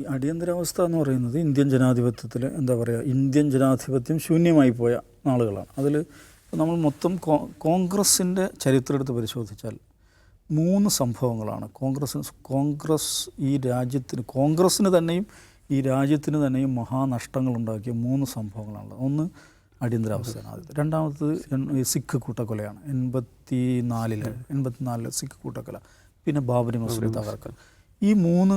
ഈ അടിയന്തരാവസ്ഥ എന്ന് പറയുന്നത് ഇന്ത്യൻ ജനാധിപത്യത്തിൽ എന്താ പറയുക, ഇന്ത്യൻ ജനാധിപത്യം ശൂന്യമായി പോയ നാളുകളാണ്. അതിൽ നമ്മൾ മൊത്തം കോൺഗ്രസിൻ്റെ ചരിത്രം എടുത്ത് പരിശോധിച്ചാൽ 3 സംഭവങ്ങളാണ് കോൺഗ്രസ് ഈ രാജ്യത്തിന്, കോൺഗ്രസ്സിന് തന്നെയും ഈ രാജ്യത്തിന് തന്നെയും മഹാനഷ്ടങ്ങളുണ്ടാക്കിയ 3 സംഭവങ്ങളാണ്. ഒന്ന് അടിയന്തരാവസ്ഥയാണ് ആദ്യത്തെ. രണ്ടാമത്തത് സിഖ് കൂട്ടക്കൊലയാണ് 84 സിഖ് കൂട്ടക്കൊല. പിന്നെ ബാബരി മസ്ജിദ് തകർക്കൽ. ഈ 3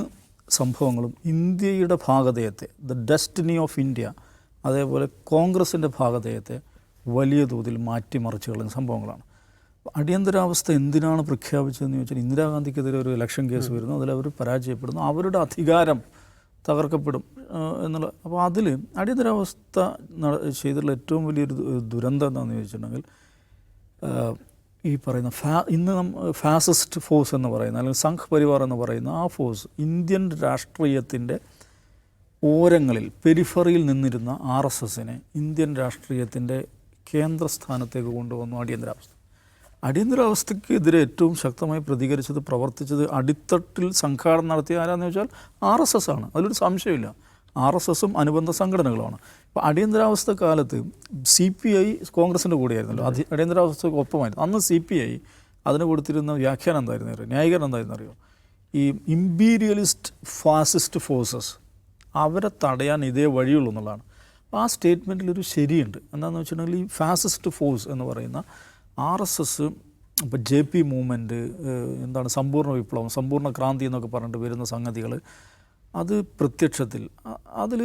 സംഭവങ്ങളും ഇന്ത്യയുടെ ഭാഗധേയത്തെ, ദ ഡെസ്റ്റിനി ഓഫ് ഇന്ത്യ, അതേപോലെ കോൺഗ്രസിൻ്റെ ഭാഗധേയത്തെ വലിയ തോതിൽ മാറ്റിമറിച്ച് കളയുന്ന സംഭവങ്ങളാണ്. അടിയന്തരാവസ്ഥ എന്തിനാണ് പ്രഖ്യാപിച്ചതെന്ന് ചോദിച്ചാൽ, ഇന്ദിരാഗാന്ധിക്കെതിരെ ഒരു ഇലക്ഷൻ കേസ് വരുന്നു, അതിൽ അവർ പരാജയപ്പെടുന്നു, അവരുടെ അധികാരം തകർക്കപ്പെടും എന്നുള്ള. അപ്പോൾ അതിൽ അടിയന്തരാവസ്ഥ ചെയ്തിട്ടുള്ള ഏറ്റവും വലിയൊരു ദുരന്തം എന്താണെന്ന് ചോദിച്ചിട്ടുണ്ടെങ്കിൽ, ഈ പറയുന്ന ഇന്ന് ഫാസിസ്റ്റ് ഫോഴ്സ് എന്ന് പറയുന്ന, അല്ലെങ്കിൽ സംഘ് പരിവാർ എന്ന് പറയുന്ന ആ ഫോഴ്സ് ഇന്ത്യൻ രാഷ്ട്രീയത്തിൻ്റെ ഓരങ്ങളിൽ, പെരിഫറിയിൽ നിന്നിരുന്ന RSSനെ ഇന്ത്യൻ രാഷ്ട്രീയത്തിൻ്റെ കേന്ദ്രസ്ഥാനത്തേക്ക് കൊണ്ടുവന്നു അടിയന്തരാവസ്ഥയ്ക്കെതിരെ ഏറ്റവും ശക്തമായി പ്രതികരിച്ചത്, പ്രവർത്തിച്ചത്, അടിത്തട്ടിൽ സംഘാടനം നടത്തിയ ആരാന്ന് ചോദിച്ചാൽ RSS ആണ്. അതിലൊരു സംശയമില്ല. RSSും അനുബന്ധ സംഘടനകളുമാണ്. ഇപ്പോൾ അടിയന്തരാവസ്ഥ കാലത്ത് CPI കോൺഗ്രസിൻ്റെ കൂടെയായിരുന്നല്ലോ, അടിയന്തരാവസ്ഥയ്ക്ക് ഒപ്പമായിരുന്നു. അന്ന് CPI അതിന് കൊടുത്തിരുന്ന വ്യാഖ്യാനം എന്തായിരുന്നു അറിയോ, ന്യായീകരണം എന്തായിരുന്നു അറിയോ, ഈ ഇമ്പീരിയലിസ്റ്റ് ഫാസിസ്റ്റ് ഫോഴ്സസ് അവരെ തടയാൻ ഇതേ വഴിയുള്ളൂ എന്നുള്ളതാണ്. അപ്പോൾ ആ സ്റ്റേറ്റ്മെൻറ്റിലൊരു ശരിയുണ്ട്. എന്താണെന്ന് വെച്ചിട്ടുണ്ടെങ്കിൽ, ഈ ഫാസിസ്റ്റ് ഫോഴ്സ് എന്ന് പറയുന്ന RSS, ഇപ്പോൾ JP മൂവ്മെൻറ്റ്, എന്താണ് സമ്പൂർണ്ണ വിപ്ലവം, സമ്പൂർണ്ണ ക്രാന്തി എന്നൊക്കെ പറഞ്ഞിട്ട് വരുന്ന സംഗതികൾ, അത് പ്രത്യക്ഷത്തിൽ അതിൽ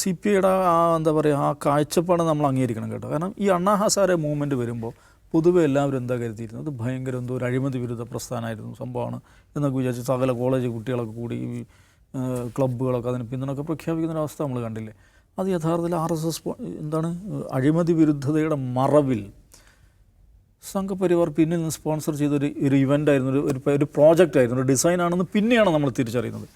CPIയുടെ എന്താ പറയുക, ആ കാഴ്ചപ്പാട് നമ്മൾ അംഗീകരിക്കണം കേട്ടോ. കാരണം ഈ അണ്ണാ ഹസാരെ മൂവ്മെൻറ്റ് വരുമ്പോൾ പൊതുവെ എല്ലാവരും എന്താ കരുതിയിരുന്നത്, ഭയങ്കര എന്തോ ഒരു അഴിമതി വിരുദ്ധ പ്രസ്ഥാനമായിരുന്നു, സംഭവമാണ് എന്നൊക്കെ വിചാരിച്ച് സകല കോളേജ് കുട്ടികളൊക്കെ കൂടി ഈ ക്ലബ്ബുകളൊക്കെ അതിന് പിന്തുണയൊക്കെ പ്രഖ്യാപിക്കുന്നൊരവസ്ഥ നമ്മൾ കണ്ടില്ലേ. അത് യഥാർത്ഥത്തിൽ RSS എന്താണ്, അഴിമതി വിരുദ്ധതയുടെ മറവിൽ സംഘപരിവാർ പിന്നിൽ നിന്ന് സ്പോൺസർ ചെയ്തൊരു ഇവൻ്റായിരുന്നു, ഒരു പ്രോജക്റ്റായിരുന്നു, ഒരു ഡിസൈനാണെന്ന് പിന്നെയാണ് നമ്മൾ തിരിച്ചറിയുന്നത്.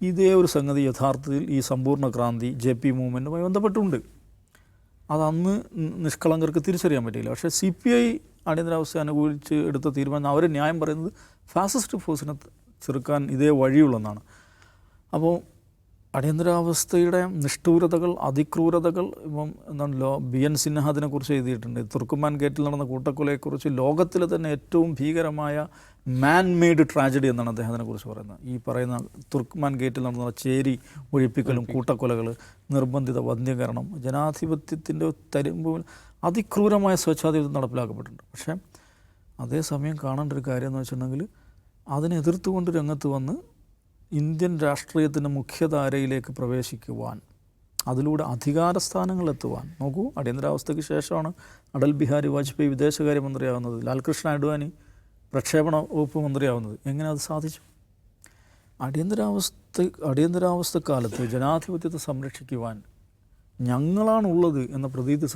ഇതേ ഒരു സംഗതി യഥാർത്ഥത്തിൽ ഈ സമ്പൂർണ്ണ ക്രാന്തി JP മൂവ്മെൻറ്റുമായി ബന്ധപ്പെട്ടുണ്ട്. അതന്ന് നിഷ്കളങ്കർക്ക് തിരിച്ചറിയാൻ പറ്റിയില്ല. പക്ഷേ CPI അടിയന്തരാവസ്ഥ അനുകൂലിച്ച് എടുത്ത തീരുമാനം, അവർ ന്യായം പറയുന്നത് ഫാസിസ്റ്റ് ഫോഴ്സിനെ ചെറുക്കാൻ ഇതേ വഴിയുള്ളെന്നാണ്. അപ്പോൾ അടിയന്തരാവസ്ഥയുടെ നിഷ്ഠൂരതകൾ, അതിക്രൂരതകൾ, ഇപ്പം എന്താണല്ലോ BN സിൻഹ അതിനെക്കുറിച്ച് എഴുതിയിട്ടുണ്ട്. തുർക്കുമാൻ ഗേറ്റിൽ നടന്ന കൂട്ടക്കൊലയെക്കുറിച്ച് ലോകത്തിലെ തന്നെ ഏറ്റവും ഭീകരമായ മാൻ മെയ്ഡ് ട്രാജഡി എന്നാണ് അദ്ദേഹം അതിനെക്കുറിച്ച് പറയുന്നത്. ഈ പറയുന്ന തുർക്കുമാൻ ഗേറ്റിൽ നടന്ന ചേരി ഒഴിപ്പിക്കലും കൂട്ടക്കൊലകൾ, നിർബന്ധിത വന്ധ്യകരണം, ജനാധിപത്യത്തിൻ്റെ തരുമ്പോൾ അതിക്രൂരമായ സ്വേച്ഛാധിപത്യം നടപ്പിലാക്കപ്പെട്ടിട്ടുണ്ട്. പക്ഷേ അതേസമയം കാണേണ്ട ഒരു കാര്യം എന്ന് വെച്ചിട്ടുണ്ടെങ്കിൽ, അതിനെ എതിർത്തുകൊണ്ട് രംഗത്ത് വന്ന് ഇന്ത്യൻ രാഷ്ട്രീയത്തിൻ്റെ മുഖ്യധാരയിലേക്ക് പ്രവേശിക്കുവാൻ, അതിലൂടെ അധികാരസ്ഥാനങ്ങളെത്തുവാൻ. നോക്കൂ, അടിയന്തരാവസ്ഥയ്ക്ക് ശേഷമാണ് അടൽ ബിഹാരി വാജ്പേയി വിദേശകാര്യമന്ത്രിയാവുന്നത്, ലാൽകൃഷ്ണ അഡ്വാനി പ്രക്ഷേപണ വകുപ്പ് മന്ത്രിയാവുന്നത്. എങ്ങനെ അത് സാധിച്ചു? അടിയന്തരാവസ്ഥ കാലത്ത് ജനാധിപത്യത്തെ സംരക്ഷിക്കുവാൻ ഞങ്ങളാണുള്ളത് എന്ന പ്രതീതി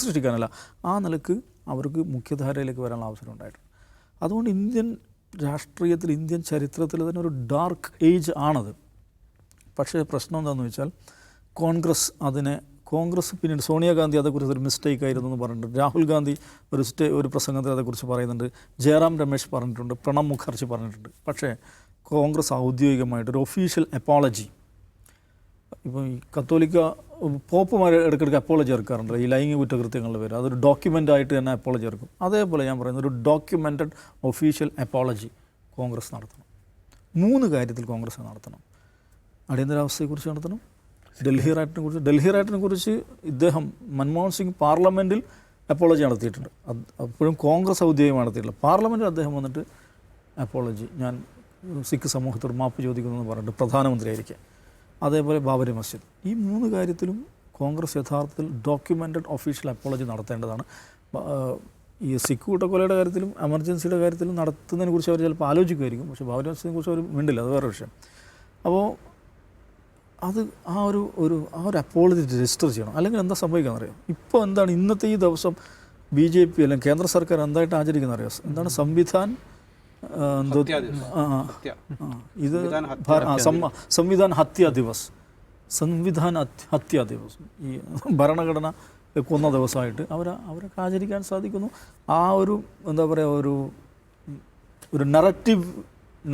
സൃഷ്ടിക്കാനല്ല, ആ നിലക്ക് അവർക്ക് മുഖ്യധാരയിലേക്ക് വരാനുള്ള അവസരം ഉണ്ടായിട്ടുണ്ട്. അതുകൊണ്ട് ഇന്ത്യൻ രാഷ്ട്രീയത്തിൽ, ഇന്ത്യൻ ചരിത്രത്തിൽ തന്നെ ഒരു ഡാർക്ക് ഏജ് ആണത്. പക്ഷേ പ്രശ്നം എന്താണെന്ന് വെച്ചാൽ, കോൺഗ്രസ് പിന്നീട് സോണിയാഗാന്ധി അതേക്കുറിച്ച് ഒരു മിസ്റ്റേക്ക് ആയിരുന്നു എന്ന് പറഞ്ഞിട്ടുണ്ട്. രാഹുൽ ഗാന്ധി ഒരു പ്രസംഗത്തിൽ അതേക്കുറിച്ച് പറയുന്നുണ്ട്. ജയറാം രമേശ് പറഞ്ഞിട്ടുണ്ട്. പ്രണബ് മുഖർജി പറഞ്ഞിട്ടുണ്ട്. പക്ഷേ കോൺഗ്രസ് ഔദ്യോഗികമായിട്ടൊരു ഒഫീഷ്യൽ അപ്പോളജി, ഇപ്പം ഈ കത്തോലിക്ക പോപ്പുമാർ ഇടയ്ക്കിടയ്ക്ക് അപ്പോളജി ഇറക്കാറുണ്ട് ഈ ലൈംഗിക കുറ്റകൃത്യങ്ങളുടെ പേര്. അതൊരു ഡോക്യുമെൻ്റായിട്ട് തന്നെ അപ്പോളജി ഇറക്കും. അതേപോലെ ഞാൻ പറയുന്നത് ഒരു ഡോക്യുമെൻറ്റഡ് ഒഫീഷ്യൽ അപ്പോളജി കോൺഗ്രസ് നടത്തണം. 3 കാര്യത്തിൽ കോൺഗ്രസ് നടത്തണം. അടിയന്തരാവസ്ഥയെക്കുറിച്ച് നടത്തണം, ഡൽഹി റൈറ്റിനെ കുറിച്ച് ഇദ്ദേഹം മൻമോഹൻ സിംഗ് പാർലമെൻറ്റിൽ അപ്പോളജി നടത്തിയിട്ടുണ്ട്. അപ്പോഴും കോൺഗ്രസ് ഔദ്യോഗികം നടത്തിയിട്ടില്ല. പാർലമെൻറ്റിൽ അദ്ദേഹം വന്നിട്ട് അപ്പോളജി, ഞാൻ സിഖ് സമൂഹത്തോട് മാപ്പ് ചോദിക്കുന്നു എന്ന് പറഞ്ഞിട്ട് പ്രധാനമന്ത്രിയായിരിക്കും. അതേപോലെ ബാബരി മസ്ജിദ്. ഈ 3 കാര്യത്തിലും കോൺഗ്രസ് യഥാർത്ഥത്തിൽ ഡോക്യുമെൻറ്റഡ് ഒഫീഷ്യൽ അപ്പോളജി നടത്തേണ്ടതാണ്. ഈ സിഖ് കൂട്ടക്കൊലയുടെ കാര്യത്തിലും എമർജൻസിയുടെ കാര്യത്തിലും നടത്തുന്നതിനെ കുറിച്ച് അവർ ചിലപ്പോൾ ആലോചിക്കുമായിരിക്കും. പക്ഷേ ബാബരി മസ്ജിദിനെ കുറിച്ച് അവർ മിണ്ടില്ല, അത് വേറെ വിഷയം. അപ്പോൾ അത് ആ ഒരു അപ്പോളജി രജിസ്റ്റർ ചെയ്യണം. അല്ലെങ്കിൽ എന്താ സംഭവിക്കാമെന്നറിയാം. ഇപ്പോൾ എന്താണ് ഇന്നത്തെ ഈ ദിവസം BJP അല്ലെങ്കിൽ കേന്ദ്ര സർക്കാർ എന്തായിട്ട് ആചരിക്കുന്ന അറിയാം, എന്താണ് സംവിധാൻ സംവിധാൻ ഹത്യാ ദിവസ്, ഈ ഭരണഘടന കൊന്ന ദിവസമായിട്ട് അവരൊക്കെ ആചരിക്കാൻ സാധിക്കുന്നു. ആ ഒരു എന്താ പറയുക, ഒരു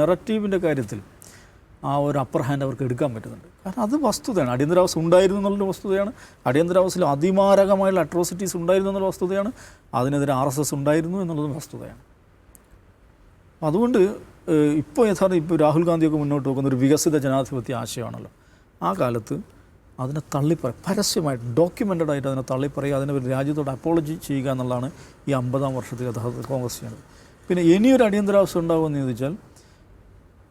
നെററ്റീവിൻ്റെ കാര്യത്തിൽ ആ ഒരു അപ്പർ ഹാൻഡ് അവർക്ക് എടുക്കാൻ പറ്റുന്നുണ്ട്. കാരണം അത് വസ്തുതയാണ്. അടിയന്തരാവസ്ഥ ഉണ്ടായിരുന്നു എന്നുള്ളൊരു വസ്തുതയാണ്. അടിയന്തരാവസ്ഥയിൽ അതിമാരകമായുള്ള അട്രോസിറ്റീസ് ഉണ്ടായിരുന്നു എന്നുള്ള വസ്തുതയാണ്. അതിനെതിരെ RSS ഉണ്ടായിരുന്നു എന്നുള്ളതും വസ്തുതയാണ്. അതുകൊണ്ട് ഇപ്പോൾ ഇപ്പോൾ രാഹുൽ ഗാന്ധിയൊക്കെ മുന്നോട്ട് വെക്കുന്ന ഒരു വികസിത ജനാധിപത്യ ആശയമാണല്ലോ. ആ കാലത്ത് അതിനെ തള്ളിപ്പറയും, പരസ്യമായിട്ട് ഡോക്യുമെൻ്റഡ് ആയിട്ട് അതിനെ തള്ളിപ്പറയുക, അതിനെ ഒരു രാജ്യത്തോട് അപ്പോളജി ചെയ്യുക എന്നുള്ളതാണ് ഈ 50-ാം വർഷത്തിൽ യഥാർത്ഥത്തിൽ കോൺഗ്രസ് ചെയ്യുന്നത്. പിന്നെ ഇനിയൊരു അടിയന്തരാവസ്ഥ ഉണ്ടാകുമെന്ന് ചോദിച്ചാൽ,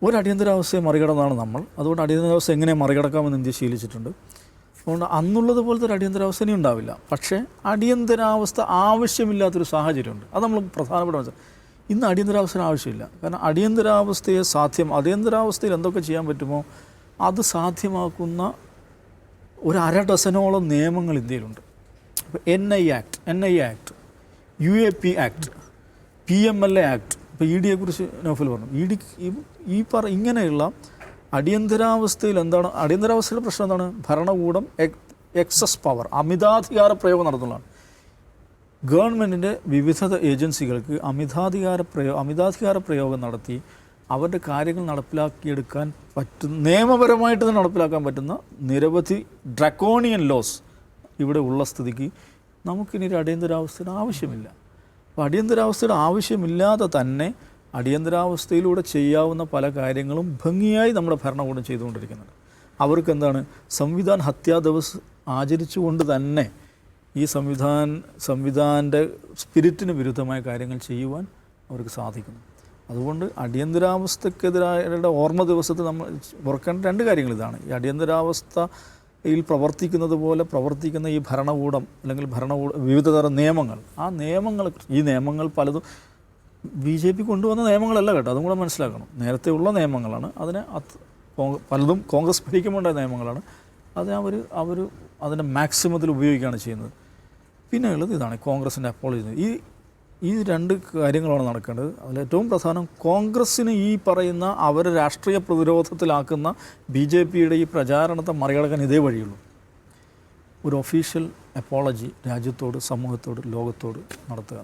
ഒരു അടിയന്തരാവസ്ഥയെ മറികടന്നാണ് നമ്മൾ. അതുകൊണ്ട് അടിയന്തരാവസ്ഥ എങ്ങനെ മറികടക്കാമെന്ന് ഇന്ത്യ ശീലിച്ചിട്ടുണ്ട്. അതുകൊണ്ട് അന്നുള്ളത് പോലത്തെ ഒരു അടിയന്തരാവസ്ഥ ഇനി ഉണ്ടാവില്ല. പക്ഷേ അടിയന്തരാവസ്ഥ ആവശ്യമില്ലാത്തൊരു സാഹചര്യമുണ്ട്. അത് നമ്മൾ പ്രധാനപ്പെട്ട ഇന്ന് അടിയന്തരാവസ്ഥ ആവശ്യമില്ല. കാരണം അടിയന്തരാവസ്ഥയിൽ എന്തൊക്കെ ചെയ്യാൻ പറ്റുമോ അത് സാധ്യമാക്കുന്ന ഒരു 1/2 ഡസനോളം നിയമങ്ങൾ ഇന്ത്യയിലുണ്ട്. ഇപ്പോൾ NI act, UAP act, PMLA act. ഇപ്പോൾ ED കുറിച്ച് നൗഫൽ പറഞ്ഞു. ഇങ്ങനെയുള്ള അടിയന്തരാവസ്ഥയിൽ എന്താണ് അടിയന്തരാവസ്ഥയുടെ പ്രശ്നം? എന്താണ്? ഭരണകൂടം എക്സസ് പവർ, അമിതാധികാര പ്രയോഗം നടത്തുന്നതാണ്. ഗവൺമെൻറ്റിൻ്റെ വിവിധ ഏജൻസികൾക്ക് അമിതാധികാര പ്രയോഗം നടത്തി അവരുടെ കാര്യങ്ങൾ നടപ്പിലാക്കിയെടുക്കാൻ നിയമപരമായിട്ട് തന്നെ നടപ്പിലാക്കാൻ പറ്റുന്ന നിരവധി ഡ്രക്കോണിയൻ ലോസ് ഇവിടെ ഉള്ള സ്ഥിതിക്ക് നമുക്കിനി ഒരു അടിയന്തരാവസ്ഥയുടെ ആവശ്യമില്ല. അപ്പോൾ അടിയന്തരാവസ്ഥയുടെ ആവശ്യമില്ലാതെ തന്നെ അടിയന്തരാവസ്ഥയിലൂടെ ചെയ്യാവുന്ന പല കാര്യങ്ങളും ഭംഗിയായി നമ്മുടെ ഭരണകൂടം ചെയ്തുകൊണ്ടിരിക്കുന്നുണ്ട്. അവർക്ക് എന്താണ് സംവിധാൻ ഹത്യാ ദിവസ് ആചരിച്ചുകൊണ്ട് തന്നെ ഈ സംവിധാൻ്റെ സ്പിരിറ്റിന് വിരുദ്ധമായ കാര്യങ്ങൾ ചെയ്യുവാൻ അവർക്ക് സാധിക്കുന്നു. അതുകൊണ്ട് അടിയന്തരാവസ്ഥക്കെതിരായ ഓർമ്മ ദിവസത്തിൽ നമ്മൾ ഓർക്കേണ്ട 2 കാര്യങ്ങൾ ഇതാണ്. ഈ അടിയന്തരാവസ്ഥയിൽ പ്രവർത്തിക്കുന്നത് പോലെ പ്രവർത്തിക്കുന്ന ഈ ഭരണകൂടം അല്ലെങ്കിൽ വിവിധ തരം നിയമങ്ങൾ, ഈ നിയമങ്ങൾ പലതും BJP കൊണ്ടുവന്ന നിയമങ്ങളല്ല കേട്ടോ, അതും കൂടെ മനസ്സിലാക്കണം. നേരത്തെ ഉള്ള നിയമങ്ങളാണ്. പലതും കോൺഗ്രസ് ഭരിക്കുമ്പോണ്ടായ നിയമങ്ങളാണ്. അതിനെ അവർ അതിൻ്റെ മാക്സിമത്തിൽ ഉപയോഗിക്കുകയാണ് ചെയ്യുന്നത്. പിന്നെ ഉള്ളത് ഇതാണ് കോൺഗ്രസിൻ്റെ അപ്പോളജി. ഈ 2 കാര്യങ്ങളാണ് നടക്കേണ്ടത്. അതിലേറ്റവും പ്രധാനം കോൺഗ്രസ്സിന് ഈ പറയുന്ന അവരെ രാഷ്ട്രീയ പ്രതിരോധത്തിലാക്കുന്ന BJPയുടെ ഈ പ്രചാരണത്തെ മറികടക്കാൻ ഇതേ വഴിയുള്ളൂ. ഒരു ഒഫീഷ്യൽ അപ്പോളജി രാജ്യത്തോട്, സമൂഹത്തോട്, ലോകത്തോട് നടത്തുക.